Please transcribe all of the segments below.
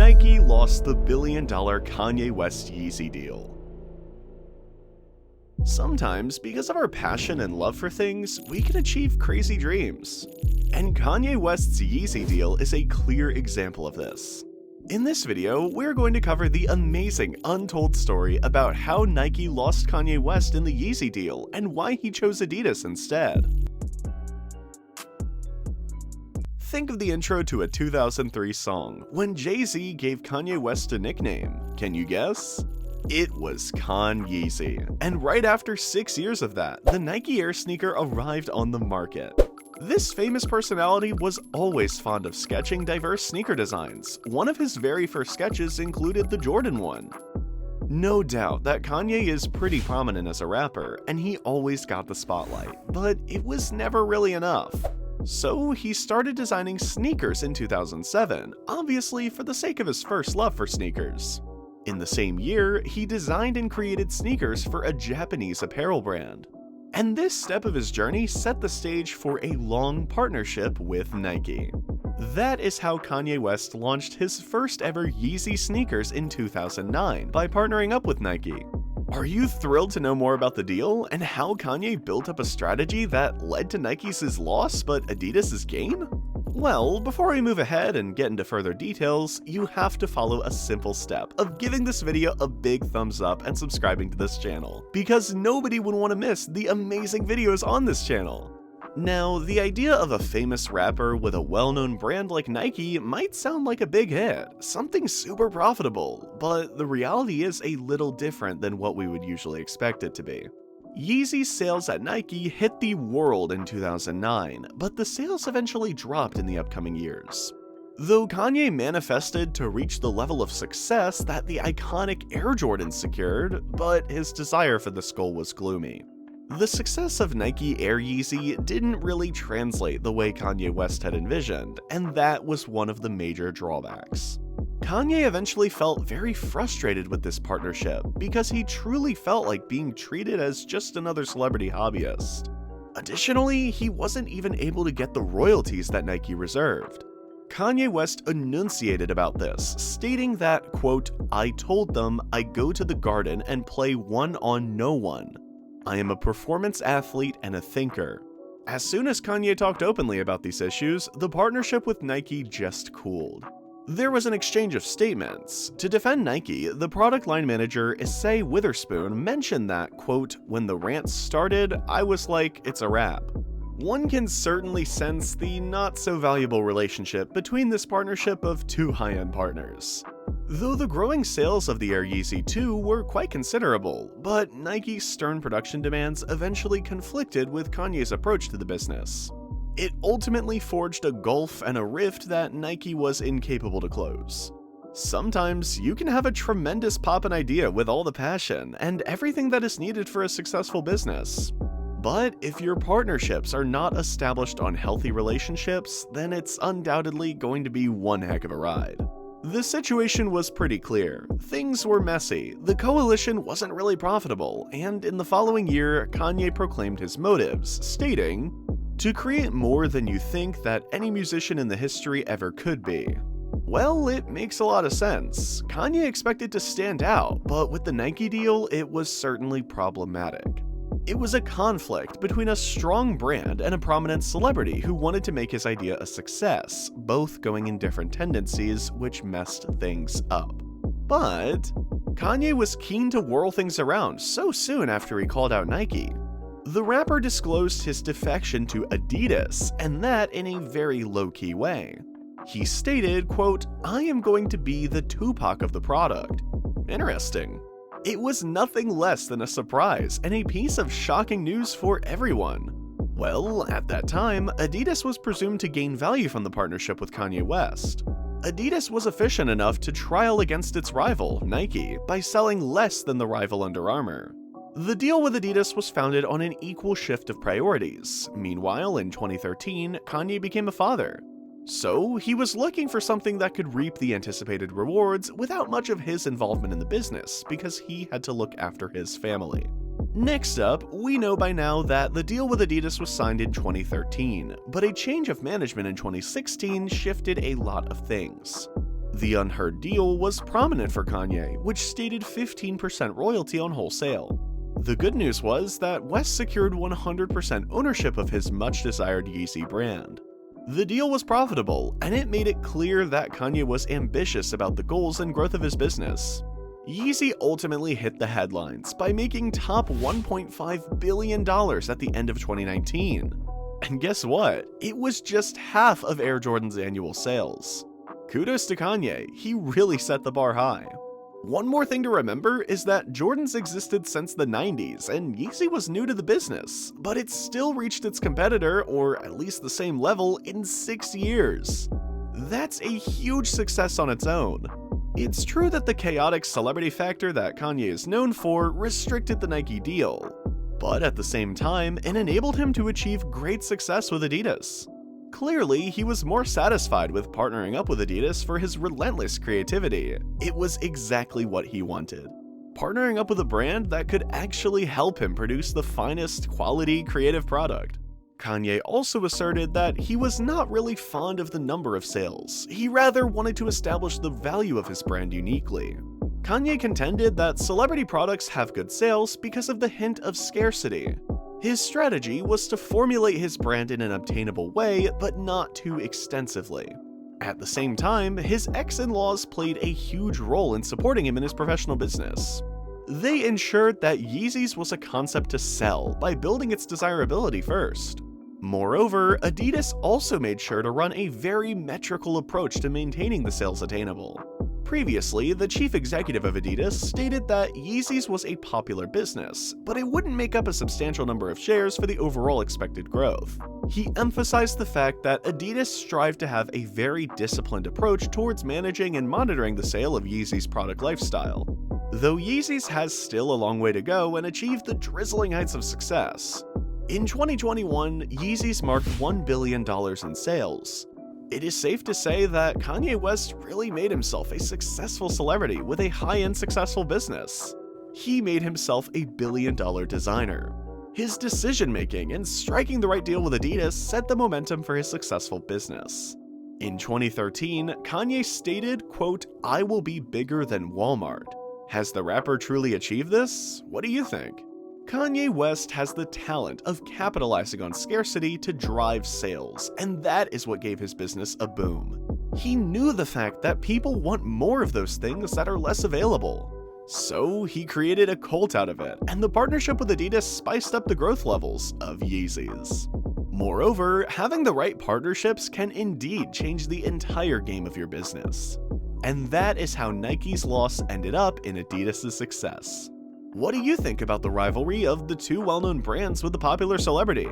Nike lost the billion-dollar Kanye West Yeezy deal. Sometimes, because of our passion and love for things, we can achieve crazy dreams. And Kanye West's Yeezy deal is a clear example of this. In this video, we're going to cover the amazing untold story about how Nike lost Kanye West in the Yeezy deal and why he chose Adidas instead. Think of the intro to a 2003 song, when Jay-Z gave Kanye West a nickname. Can you guess? It was Yeezy. And right after 6 years of that, the Nike Air sneaker arrived on the market. This famous personality was always fond of sketching diverse sneaker designs. One of his very first sketches included the Jordan one. No doubt that Kanye is pretty prominent as a rapper, and he always got the spotlight, but it was never really enough. So he started designing sneakers in 2007, obviously for the sake of his first love for sneakers. In the same year, he designed and created sneakers for a Japanese apparel brand. And this step of his journey set the stage for a long partnership with Nike. That is how Kanye West launched his first ever Yeezy sneakers in 2009 by partnering up with Nike. Are you thrilled to know more about the deal and how Kanye built up a strategy that led to Nike's loss but Adidas's gain? Well, before we move ahead and get into further details, you have to follow a simple step of giving this video a big thumbs up and subscribing to this channel, because nobody would want to miss the amazing videos on this channel. Now, the idea of a famous rapper with a well-known brand like Nike might sound like a big hit, something super profitable, but the reality is a little different than what we would usually expect it to be. Yeezy's sales at Nike hit the world in 2009, but the sales eventually dropped in the upcoming years. Though Kanye manifested to reach the level of success that the iconic Air Jordans secured, but his desire for this goal was gloomy. The success of Nike Air Yeezy didn't really translate the way Kanye West had envisioned, and that was one of the major drawbacks. Kanye eventually felt very frustrated with this partnership because he truly felt like being treated as just another celebrity hobbyist. Additionally, he wasn't even able to get the royalties that Nike reserved. Kanye West enunciated about this, stating that, quote, "I told them I go to the garden and play one on no one. I am a performance athlete and a thinker." As soon as Kanye talked openly about these issues, the partnership with Nike just cooled. There was an exchange of statements. To defend Nike, the product line manager Issei Witherspoon mentioned that, quote, "When the rant started, I was like, it's a wrap." One can certainly sense the not-so-valuable relationship between this partnership of two high-end partners. Though the growing sales of the Air Yeezy 2 were quite considerable, but Nike's stern production demands eventually conflicted with Kanye's approach to the business. It ultimately forged a gulf and a rift that Nike was incapable to close. Sometimes you can have a tremendous poppin' idea with all the passion and everything that is needed for a successful business. But if your partnerships are not established on healthy relationships, then it's undoubtedly going to be one heck of a ride. The situation was pretty clear. Things were messy, the coalition wasn't really profitable, and in the following year, Kanye proclaimed his motives, stating, "To create more than you think that any musician in the history ever could be." Well, it makes a lot of sense. Kanye expected to stand out, but with the Nike deal, it was certainly problematic. It was a conflict between a strong brand and a prominent celebrity who wanted to make his idea a success, both going in different tendencies, which messed things up. But Kanye was keen to whirl things around so soon after he called out Nike. The rapper disclosed his defection to Adidas, and that in a very low-key way. He stated, quote, "I am going to be the Tupac of the product." Interesting. It was nothing less than a surprise and a piece of shocking news for everyone. Well, at that time, Adidas was presumed to gain value from the partnership with Kanye West. Adidas was efficient enough to trial against its rival, Nike, by selling less than the rival Under Armour. The deal with Adidas was founded on an equal shift of priorities. Meanwhile, in 2013, Kanye became a father. So he was looking for something that could reap the anticipated rewards without much of his involvement in the business, because he had to look after his family. Next up, we know by now that the deal with Adidas was signed in 2013, but a change of management in 2016 shifted a lot of things. The unheard deal was prominent for Kanye, which stated 15% royalty on wholesale. The good news was that West secured 100% ownership of his much-desired Yeezy brand. The deal was profitable, and it made it clear that Kanye was ambitious about the goals and growth of his business. Yeezy ultimately hit the headlines by making top $1.5 billion at the end of 2019. And guess what? It was just half of Air Jordan's annual sales. Kudos to Kanye, he really set the bar high. One more thing to remember is that Jordan's existed since the 90s, and Yeezy was new to the business, but it still reached its competitor, or at least the same level, in 6 years. That's a huge success on its own. It's true that the chaotic celebrity factor that Kanye is known for restricted the Nike deal, but at the same time, it enabled him to achieve great success with Adidas. Clearly, he was more satisfied with partnering up with Adidas for his relentless creativity. It was exactly what he wanted. Partnering up with a brand that could actually help him produce the finest quality creative product. Kanye also asserted that he was not really fond of the number of sales. He rather wanted to establish the value of his brand uniquely. Kanye contended that celebrity products have good sales because of the hint of scarcity. His strategy was to formulate his brand in an obtainable way, but not too extensively. At the same time, his ex-in-laws played a huge role in supporting him in his professional business. They ensured that Yeezys was a concept to sell by building its desirability first. Moreover, Adidas also made sure to run a very metrical approach to maintaining the sales attainable. Previously, the chief executive of Adidas stated that Yeezys was a popular business, but it wouldn't make up a substantial number of shares for the overall expected growth. He emphasized the fact that Adidas strived to have a very disciplined approach towards managing and monitoring the sale of Yeezy's product lifestyle. Though Yeezys has still a long way to go and achieve the drizzling heights of success. In 2021, Yeezys marked $1 billion in sales. It is safe to say that Kanye West really made himself a successful celebrity with a high-end successful business. He made himself a billion-dollar designer. His decision-making and striking the right deal with Adidas set the momentum for his successful business. In 2013, Kanye stated, quote, "I will be bigger than Walmart." Has the rapper truly achieved this? What do you think? Kanye West has the talent of capitalizing on scarcity to drive sales, and that is what gave his business a boom. He knew the fact that people want more of those things that are less available. So he created a cult out of it, and the partnership with Adidas spiced up the growth levels of Yeezys. Moreover, having the right partnerships can indeed change the entire game of your business. And that is how Nike's loss ended up in Adidas' success. What do you think about the rivalry of the two well-known brands with a popular celebrity?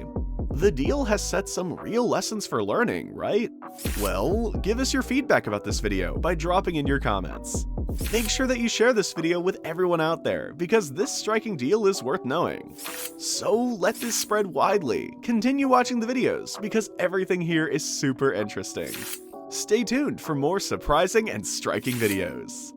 The deal has set some real lessons for learning, right? Well, give us your feedback about this video by dropping in your comments. Make sure that you share this video with everyone out there, because this striking deal is worth knowing. So let this spread widely. Continue watching the videos, because everything here is super interesting. Stay tuned for more surprising and striking videos.